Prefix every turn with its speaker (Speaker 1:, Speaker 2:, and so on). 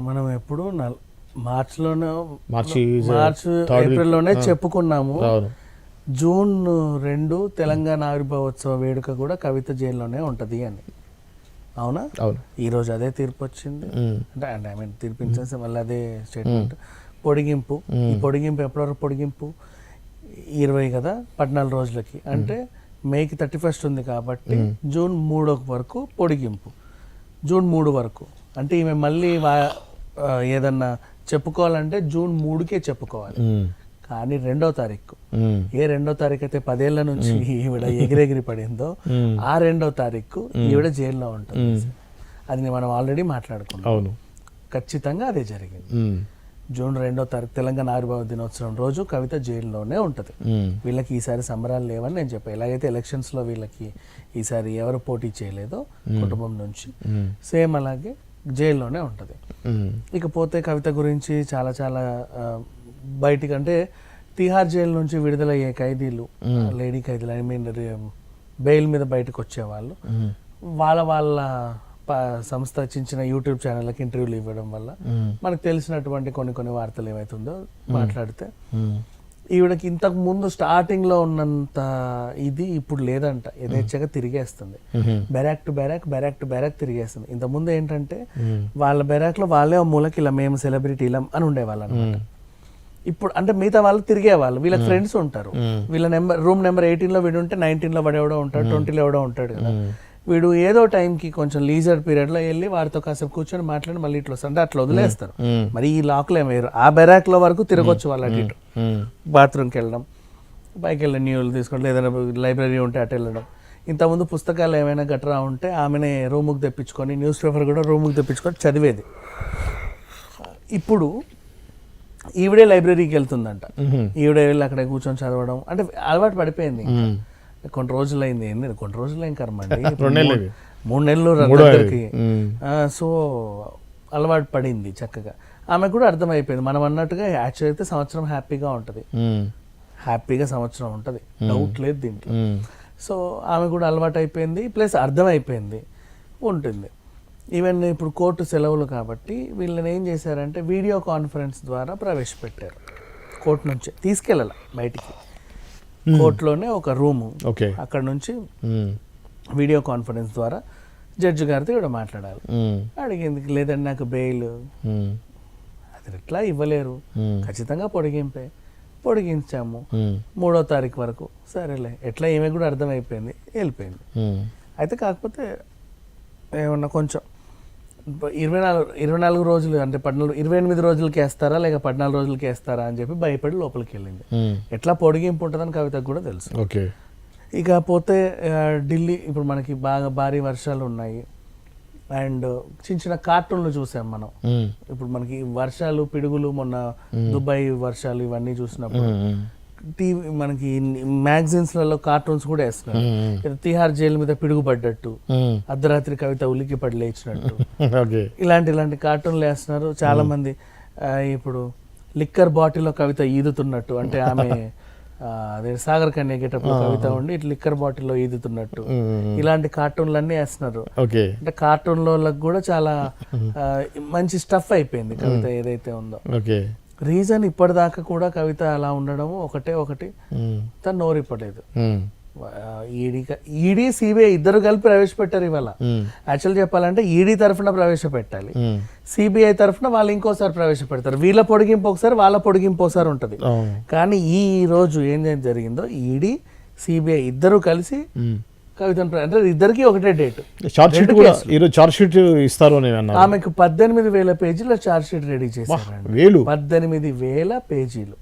Speaker 1: మనం ఎప్పుడు మార్చిలోనే
Speaker 2: మార్చి
Speaker 1: ఏప్రిల్లోనే చెప్పుకున్నాము. జూన్ 2 తెలంగాణ ఆవిర్భావోత్సవ వేడుక కూడా కవిత జైల్లోనే ఉంటది అని. అవునా? ఈ రోజు అదే తీర్పు వచ్చింది. అంటే ఐ మీన్ తీర్పు ఇచ్చేసి మళ్ళీ అదే స్టేట్మెంట్. పొడిగింపు, ఈ పొడిగింపు ఎప్పటివరకు పొడిగింపు? 20 కదా, 14 రోజులకి. అంటే మేకి 31 ఉంది కాబట్టి జూన్ 3 వరకు పొడిగింపు. జూన్ 3 వరకు అంటే ఈమె మళ్ళీ ఏదన్నా చెప్పుకోవాలంటే జూన్ 3కే చెప్పుకోవాలి. కానీ 2వ తారీఖు, ఏ 2వ తారీఖు అయితే 10 ఏళ్ల నుంచి ఈవిడ ఎగిరెగిరి పడిందో ఆ 2వ తారీఖు ఈవిడ జైల్లో ఉంటుంది. అది మనం ఆల్రెడీ మాట్లాడుకున్నాం. ఖచ్చితంగా అదే జరిగింది. జూన్ 2వ తారీఖు తెలంగాణ ఆవిర్భావ దినోత్సవం రోజు కవిత జైల్లోనే ఉంటుంది. వీళ్ళకి ఈసారి సంబరాలు లేవని నేను చెప్పాను. ఎలాగైతే ఎలక్షన్స్ లో వీళ్ళకి ఈసారి ఎవరు పోటీ చేయలేదో కుటుంబం నుంచి, సేమ్ అలాగే జైల్లోనే ఉంటుంది. ఇకపోతే కవిత గురించి చాలా చాలా బయటికి అంటే తిహార్ జైలు నుంచి విడుదలయ్యే ఖైదీలు, లేడీ ఖైదీలు, ఐ మీన్ బెయిల్ మీద బయటకు వచ్చేవాళ్ళు వాళ్ళ సంస్థ చిన్న యూట్యూబ్ ఛానళ్ళకి ఇంటర్వ్యూలు ఇవ్వడం వల్ల మనకు తెలిసినటువంటి కొన్ని వార్తలు ఏమైతుందో మాట్లాడితే, ఈవిడకి ఇంతకు ముందు స్టార్టింగ్ లో ఉన్నంత ఇది ఇప్పుడు లేదంట. యథేచ్ఛగా తిరిగేస్తుంది. Barrack to బ్యారాక్ తిరిగేస్తుంది. ఇంతకుముందు ఏంటంటే వాళ్ళ బెరాక్ లో వాళ్ళే మూలకి ఇలా మేము సెలబ్రిటీలం అని ఉండేవాళ్ళు అనమాట. ఇప్పుడు అంటే మిగతా వాళ్ళు తిరిగేవాళ్ళు, వీళ్ళకి ఫ్రెండ్స్ ఉంటారు. వీళ్ళ రూమ్ నెంబర్ 18 వీడు ఉంటే 19 వాడు ఎవడో ఉంటాడు, 20 ఎవడో ఉంటాడు కదా. వీడు ఏదో టైంకి కొంచెం లీజర్ పీరియడ్ లో వెళ్ళి వాడితో కాసేపు కూర్చొని మాట్లాడి మళ్ళీ ఇట్లా వస్తారు. అంటే అట్లా వదిలేస్తారు. మరి ఈ లాక్లో ఏమయ్యారు, ఆ బెరాక్ లో వరకు తిరగొచ్చు వాళ్ళు. అటు ఇటు బాత్రూమ్కి వెళ్ళడం, పైకి వెళ్ళి న్యూలు తీసుకోవడం, ఏదైనా లైబ్రరీ ఉంటే అటు వెళ్ళడం. ఇంతకుముందు పుస్తకాలు ఏమైనా గట్రా ఉంటే ఆమెనే రూముకి తెప్పించుకొని, న్యూస్ పేపర్ కూడా రూముకి తెప్పించుకొని చదివేది. ఇప్పుడు ఈవిడే లైబ్రరీకి వెళ్తుందంట. ఈవిడే వెళ్ళి అక్కడ కూర్చొని చదవడం అంటే అలవాటు పడిపోయింది. కొన్ని రోజులైంది, ఏంది కొన్ని రోజులైన కర్మ అండి, 3 నెలలు దగ్గరికి. సో అలవాటు పడింది చక్కగా. ఆమెకు కూడా అర్థమైపోయింది. మనం అన్నట్టుగా యాక్చువల్ అయితే సంవత్సరం హ్యాపీగా ఉంటుంది, సంవత్సరం ఉంటుంది, డౌట్ లేదు దీంట్లో. సో ఆమె కూడా అలవాటు అయిపోయింది, ప్లస్ అర్థమైపోయింది ఉంటుంది. ఈవెన్ ఇప్పుడు కోర్టు సెలవులు కాబట్టి వీళ్ళని ఏం చేశారంటే వీడియో కాన్ఫరెన్స్ ద్వారా ప్రవేశపెట్టారు. కోర్టు నుంచి తీసుకెళ్ళాల బయటికి, కోర్టులోనే ఒక రూము, అక్కడ నుంచి వీడియో కాన్ఫరెన్స్ ద్వారా జడ్జి గారితో ఇక్కడ మాట్లాడాలి. అడిగింది, లేదండి నాకు బెయిల్ అది ఎట్లా ఇవ్వలేరు, ఖచ్చితంగా పొడిగించాము 3వ తారీఖు వరకు. సరేలే, ఎట్లా ఈమె కూడా అర్థమైపోయింది, వెళ్ళిపోయింది. అయితే కాకపోతే ఏమన్నా కొంచెం 24 రోజులు అంటే 28 రోజులకి వేస్తారా లేక 14 రోజులకి వేస్తారా అని చెప్పి భయపడి లోపలికి వెళ్ళింది. ఎట్లా పొడిగింపు ఉంటుందని కవితకు కూడా తెలుసు. ఇకపోతే ఢిల్లీ ఇప్పుడు మనకి బాగా భారీ వర్షాలు ఉన్నాయి. అండ్ చిన్న కార్టూన్లు చూసాం మనం. ఇప్పుడు మనకి వర్షాలు, పిడుగులు, మొన్న దుబాయ్ వర్షాలు ఇవన్నీ చూసినప్పుడు టీవీ మనకి మ్యాగజైన్స్ లలో కార్టూన్స్ కూడా వేస్తున్నారు. తిహార్ జైలు మీద పిడుగు పడ్డట్టు, అర్ధరాత్రి కవిత ఉలికి పడి లేచినట్టు, ఇలాంటి కార్టూన్లు వేస్తున్నారు చాలా మంది. ఇప్పుడు లిక్కర్ బాటిల్లో కవిత ఈదుతున్నట్టు, అంటే ఆమె అదే సాగర్ కన్య గెటప్ లో కవిత ఉండి ఇట్లా లిక్కర్ బాటిల్లో ఈదుతున్నట్టు, ఇలాంటి కార్టూన్లన్నీ వేస్తున్నారు. అంటే కార్టూన్లకు కూడా చాలా మంచి స్టఫ్ అయిపోయింది కవిత ఏదైతే ఉందో. రీజన్ ఇప్పటిదాకా కూడా కవిత అలా ఉండడం ఒకటి తను నోరిప్పలేదు. ఈడీ సిబిఐ ఇద్దరు కలిపి ప్రవేశపెట్టారు ఇవాళ. యాక్చువల్ చెప్పాలంటే ఈడీ తరఫున ప్రవేశపెట్టాలి, సిబిఐ తరఫున వాళ్ళు ఇంకోసారి ప్రవేశపెడతారు. వీళ్ళ పొడిగింపు ఒకసారి, వాళ్ళ పొడిగింపు ఒకసారి ఉంటది. కానీ ఈ రోజు ఏం జరిగిందో, ఈడీ సిబిఐ ఇద్దరు కలిసి కవితను, అంటే ఇద్దరికి ఒకటే డేట్.
Speaker 2: చార్జ్ షీట్ ఇస్తారు.
Speaker 1: ఆమెకు 18,000 పేజీల చార్జ్ షీట్ రెడీ చేశారు. 18,000 పేజీలు.